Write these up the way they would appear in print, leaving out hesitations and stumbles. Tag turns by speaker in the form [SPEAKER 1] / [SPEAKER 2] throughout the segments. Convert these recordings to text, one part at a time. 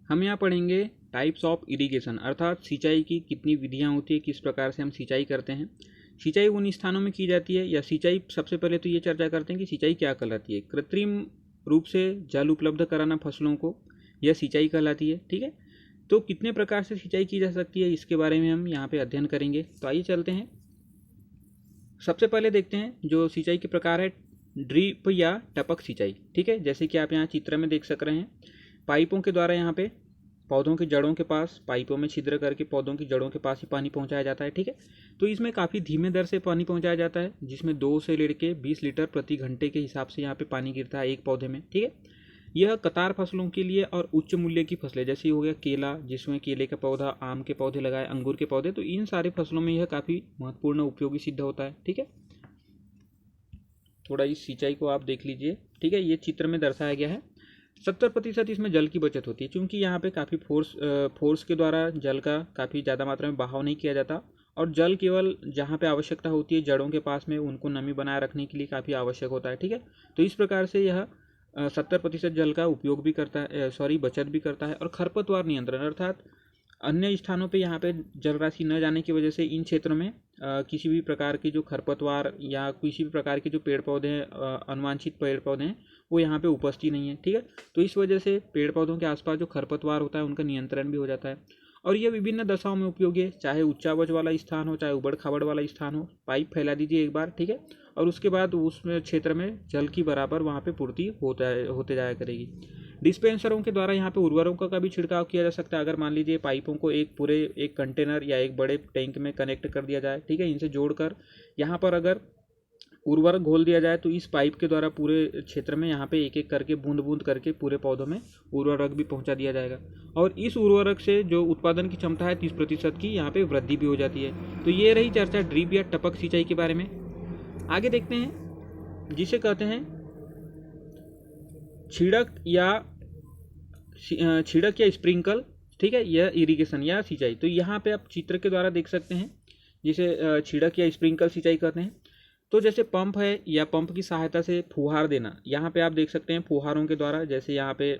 [SPEAKER 1] हम यहाँ पढ़ेंगे टाइप्स ऑफ इरिगेशन, अर्थात सिंचाई की कितनी विधियाँ होती है, किस प्रकार से हम सिंचाई करते हैं। सिंचाई उन स्थानों में की जाती है, या सिंचाई, सबसे पहले तो ये चर्चा करते हैं कि सिंचाई क्या कहलाती है। कृत्रिम रूप से जल उपलब्ध कराना फसलों को, यह सिंचाई कहलाती है। ठीक है, तो कितने प्रकार से सिंचाई की जा सकती है, इसके बारे में हम यहाँ पे अध्ययन करेंगे। तो आइए चलते हैं। सबसे पहले देखते हैं जो सिंचाई के प्रकार है, ड्रिप या टपक सिंचाई। ठीक है, जैसे कि आप यहाँ चित्र में देख सक रहे हैं, पाइपों के द्वारा यहाँ पे पौधों की जड़ों के पास, पाइपों में छिद्र करके पौधों की जड़ों के पास ही पानी पहुंचाया जाता है। ठीक है, तो इसमें काफ़ी धीमे दर से पानी पहुंचाया जाता है, जिसमें 2 से लेकर 20 लीटर प्रति घंटे के हिसाब से यहाँ पे पानी गिरता है एक पौधे में। ठीक है, यह कतार फसलों के लिए और उच्च मूल्य की फसलें, जैसे हो गया केला, जिसमें केले का पौधा, आम के पौधे लगाए, अंगूर के पौधे, तो इन सारे फसलों में यह काफ़ी महत्वपूर्ण उपयोगी सिद्ध होता है। ठीक है, थोड़ा इस सिंचाई को आप देख लीजिए। ठीक है, ये चित्र में दर्शाया गया है। 70% इसमें जल की बचत होती है, क्योंकि यहाँ पे काफ़ी फोर्स के द्वारा जल का काफ़ी ज़्यादा मात्रा में बहाव नहीं किया जाता, और जल केवल जहाँ पे आवश्यकता होती है जड़ों के पास में, उनको नमी बनाए रखने के लिए काफ़ी आवश्यक होता है। ठीक है, तो इस प्रकार से यह 70% जल का उपयोग भी करता है, बचत भी करता है। और खरपतवार नियंत्रण, अर्थात अन्य स्थानों पे यहाँ पे जल राशि न जाने की वजह से इन क्षेत्रों में किसी भी प्रकार की जो खरपतवार या किसी भी प्रकार के जो पेड़ पौधे हैं, अनुवांछित पेड़ पौधे हैं, वो यहाँ पे उपस्थित नहीं है। ठीक है, तो इस वजह से पेड़ पौधों के आसपास जो खरपतवार होता है उनका नियंत्रण भी हो जाता है। और ये विभिन्न दशाओं में उपयोगी है, चाहे उच्चावच वाला स्थान हो, चाहे उबड़ खाबड़ वाला स्थान हो। पाइप फैला दीजिए एक बार, ठीक है, और उसके बाद उस क्षेत्र में जल की बराबर वहाँ पे पूर्ति होते जाया करेगी। डिस्पेंसरों के द्वारा यहाँ पे उर्वरकों का भी छिड़काव किया जा सकता है। अगर मान लीजिए पाइपों को एक कंटेनर या एक बड़े टैंक में कनेक्ट कर दिया जाए, ठीक है, इनसे जोड़कर यहाँ पर अगर उर्वरक घोल दिया जाए, तो इस पाइप के द्वारा पूरे क्षेत्र में यहाँ पे एक एक करके बूंद बूंद करके पूरे पौधों में उर्वरक भी पहुँचा दिया जाएगा। और इस उर्वरक से जो उत्पादन की क्षमता है 30% की यहाँ पे वृद्धि भी हो जाती है। तो ये रही चर्चा ड्रिप या टपक सिंचाई के बारे में। आगे देखते हैं जिसे कहते हैं छिड़क या स्प्रिंकल। ठीक है, यह इरिगेशन या सिंचाई। तो यहाँ पे आप चित्र के द्वारा देख सकते हैं जिसे छिड़क या स्प्रिंकल सिंचाई कहते हैं। तो जैसे पंप है, या पंप की सहायता से फुहार देना, यहाँ पे आप देख सकते हैं फुहारों के द्वारा, जैसे यहाँ पे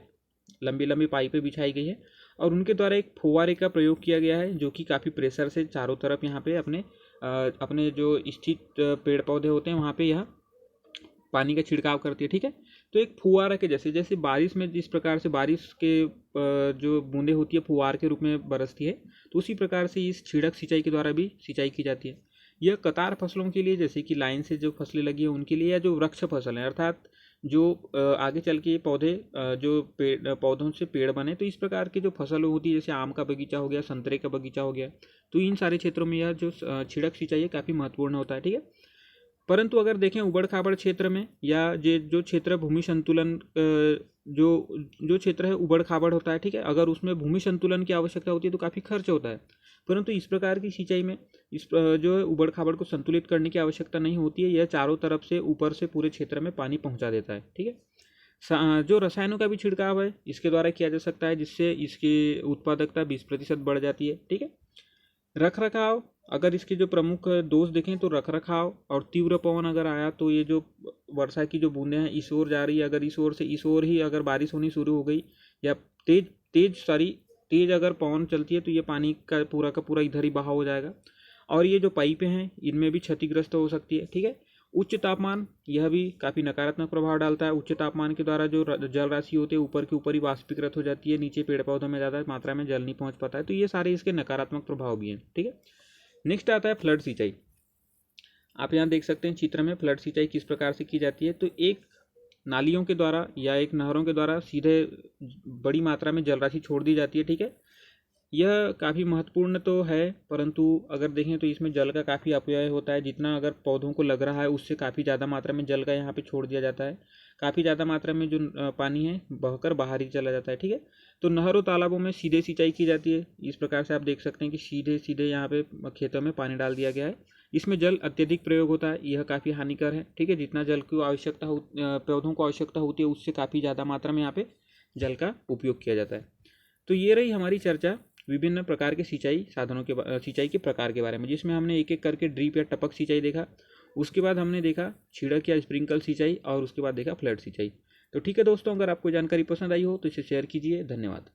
[SPEAKER 1] लंबी लंबी पाइपें बिछाई गई है और उनके द्वारा एक फुहारे का प्रयोग किया गया है, जो कि काफ़ी प्रेशर से चारों तरफ यहाँ पे अपने जो स्थित पेड़ पौधे होते हैं वहाँ पे यह पानी का छिड़काव करती है। ठीक है, तो एक फुहारा के जैसे, जैसे बारिश में जिस प्रकार से बारिश के जो बूंदें होती है फुहार के रूप में बरसती है, तो उसी प्रकार से इस छिड़क सिंचाई के द्वारा भी सिंचाई की जाती है। यह कतार फसलों के लिए, जैसे कि लाइन से जो फसलें लगी हैं उनके लिए, या जो वृक्ष फसल हैं, अर्थात जो आगे चल के पौधे जो पौधों से पेड़ बने, तो इस प्रकार की जो फसल होती है, जैसे आम का बगीचा हो गया, संतरे का बगीचा हो गया, तो इन सारे क्षेत्रों में यह जो छिड़क सिंचाई है काफ़ी महत्वपूर्ण होता है। ठीक है, परंतु अगर देखें उबड़ खाबड़ क्षेत्र में, या जो क्षेत्र भूमि संतुलन जो क्षेत्र है उबड़ खाबड़ होता है, ठीक है, अगर उसमें भूमि संतुलन की आवश्यकता होती है तो काफ़ी खर्च होता है। परंतु इस प्रकार की सिंचाई में जो है उबड़ खाबड़ को संतुलित करने की आवश्यकता नहीं होती है, यह चारों तरफ से ऊपर से पूरे क्षेत्र में पानी पहुंचा देता है। ठीक है, जो रसायनों का भी छिड़काव है इसके द्वारा किया जा सकता है, जिससे इसकी उत्पादकता 20% बढ़ जाती है। ठीक है, रख रखाव, अगर इसके जो प्रमुख दोष देखें तो रख रखाव और तीव्र पवन अगर आया, तो ये जो वर्षा की जो बूंदें हैं इस ओर जा रही है, अगर इस ओर ही अगर बारिश होनी शुरू हो गई, या तेज अगर पवन चलती है, तो ये पानी का पूरा इधर ही बहाव हो जाएगा। और ये जो पाइपें हैं इनमें भी क्षतिग्रस्त हो सकती है। ठीक है, उच्च तापमान, यह भी काफ़ी नकारात्मक प्रभाव डालता है। उच्च तापमान के द्वारा जो जल राशि होती है ऊपर के ऊपर ही वाष्पीकृत हो जाती है, नीचे पेड़ पौधों में ज़्यादा मात्रा में जल नहीं पहुंच पाता है, तो ये सारे इसके नकारात्मक प्रभाव भी हैं। ठीक है, नेक्स्ट आता है फ्लड सिंचाई। आप यहाँ देख सकते हैं चित्र में फ्लड सिंचाई किस प्रकार से की जाती है। तो एक नालियों के द्वारा या एक नहरों के द्वारा सीधे बड़ी मात्रा में जल राशि छोड़ दी जाती है। ठीक है, यह काफ़ी महत्वपूर्ण तो है, परंतु अगर देखें तो इसमें जल का काफ़ी अपव्यय होता है। जितना अगर पौधों को लग रहा है उससे काफ़ी ज़्यादा मात्रा में जल का यहाँ पे छोड़ दिया जाता है। काफ़ी ज़्यादा मात्रा में जो पानी है बहकर बाहर ही चला जाता है। ठीक है, तो नहरों तालाबों में सीधे सिंचाई की जाती है। इस प्रकार से आप देख सकते हैं कि सीधे सीधे यहाँ पे खेतों में पानी डाल दिया गया है। इसमें जल अत्यधिक प्रयोग होता है, यह काफ़ी हानिकर है। ठीक है, जितना जल की आवश्यकता पौधों को आवश्यकता होती है उससे काफ़ी ज़्यादा मात्रा में यहाँ पे जल का उपयोग किया जाता है। तो ये रही हमारी चर्चा विभिन्न प्रकार के सिंचाई के प्रकार के बारे में, जिसमें हमने एक एक करके ड्रिप या टपक सिंचाई देखा, उसके बाद हमने देखा छिड़क या स्प्रिंकल सिंचाई, और उसके बाद देखा फ्लड सिंचाई। तो ठीक है दोस्तों, अगर आपको जानकारी पसंद आई हो तो इसे शेयर कीजिए। धन्यवाद।